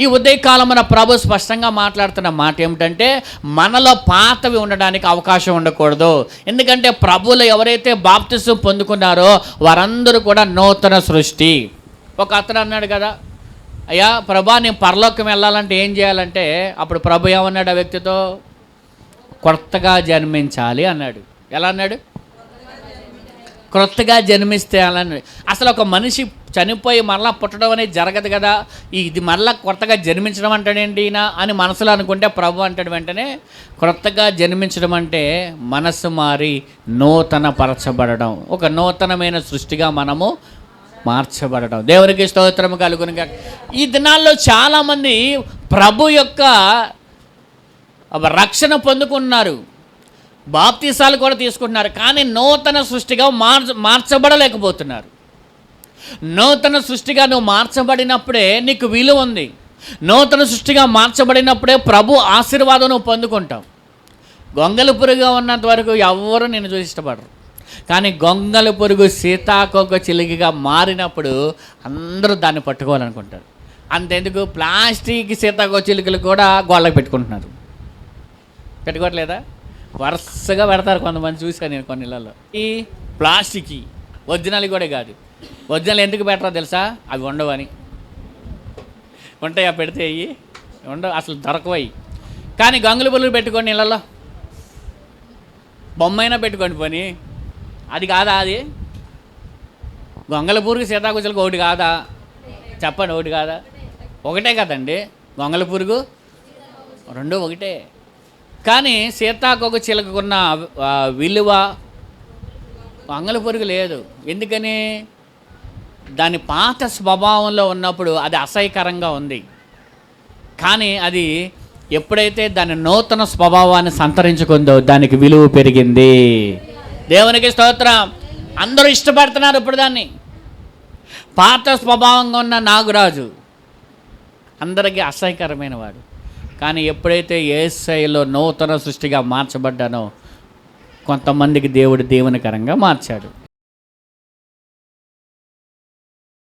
ఈ ఉదయకాలమున ప్రభు స్పష్టంగా మాట్లాడుతున్న మాట ఏమిటంటే మనలో పాతవి ఉండడానికి అవకాశం ఉండకూడదు. ఎందుకంటే ప్రభువులు ఎవరైతే బాప్తిసం పొందుకున్నారో వారందరూ కూడా నూతన సృష్టి. ఒక అతను అన్నాడు కదా, అయ్యా ప్రభా నేను పరలోకం వెళ్ళాలంటే ఏం చేయాలంటే, అప్పుడు ప్రభు ఏమన్నాడు ఆ వ్యక్తితో, కొత్తగా జన్మించాలి అన్నాడు. ఎలా అన్నాడు? క్రొత్తగా జన్మిస్తే అలా. అసలు ఒక మనిషి చనిపోయి మరలా పుట్టడం అనేది జరగదు కదా, ఇది మరలా కొత్తగా జన్మించడం అంటాడేంటి అని మనసులో అనుకుంటే ప్రభు అంటాడు వెంటనే, క్రొత్తగా జన్మించడం అంటే మనస్సు మారి నూతన పరచబడడం, ఒక నూతనమైన సృష్టిగా మనము మార్చబడడం. దేవునికి స్తోత్రము కలుగును గాక. ఈ దినాల్లో చాలామంది ప్రభు యొక్క రక్షణ పొందుకున్నారు, బాప్తీసాలు కూడా తీసుకుంటున్నారు, కానీ నూతన సృష్టిగా మార్చబడలేకపోతున్నారు. నూతన సృష్టిగా నువ్వు మార్చబడినప్పుడే నీకు విలువ ఉంది. నూతన సృష్టిగా మార్చబడినప్పుడే ప్రభు ఆశీర్వాదం నువ్వు పొందుకుంటావు. గొంగలి పురుగా ఉన్నంత వరకు ఎవరు నిన్ను చూసి ఇష్టపడరు, కానీ గొంగలి పురుగు సీతాకోక చిలుకగా మారినప్పుడు అందరూ దాన్ని పట్టుకోవాలనుకుంటారు. అంతెందుకు ప్లాస్టిక్ సీతాకోక చిలుకలు కూడా గోళ్ళకి పెట్టుకుంటున్నారు. పెట్టుకోవట్లేదా? వరుసగా పెడతారు కొంతమంది, చూసాను నేను కొన్ని ఇళ్ళల్లో. ఈ ప్లాస్టిక్ ఒరిజినల్ కూడా కాదు. ఒరిజినల్ ఎందుకు పెట్టరో తెలుసా? అవి ఉండవని. ఉంటాయా? పెడితే అయ్యి ఉండవు, అసలు దొరకవయి. కానీ గంగులు పులుగు పెట్టుకోండి ఇళ్ళల్లో, బొమ్మైనా పెట్టుకోండి పోనీ. అది కాదా? అది గొంగళ పురుగు సీతాకోక ఒకటి కాదా? చెప్పండి, ఒకటి కాదా? ఒకటే కదండి, గొంగళ పురుగు రెండు ఒకటే. కానీ సీతాకోక చిలుకకున్న విలువ గొంగళ పురుగు లేదు. ఎందుకని? దాని పాత స్వభావంలో ఉన్నప్పుడు అది అసహ్యకరంగా ఉంది. కానీ అది ఎప్పుడైతే దాని నూతన స్వభావాన్ని సంతరించుకుందో దానికి విలువ పెరిగింది. దేవునికి స్తోత్రం. అందరూ ఇష్టపడుతున్నారు ఇప్పుడు దాన్ని. పాత స్వభావంగా ఉన్న నాగరాజు అందరికీ అసహ్యకరమైన వాడు. కానీ ఎప్పుడైతే యేసయ్యలో నూతన సృష్టిగా మార్చబడ్డానో కొంతమందికి దేవుడు దీవెనకరంగా మార్చాడు.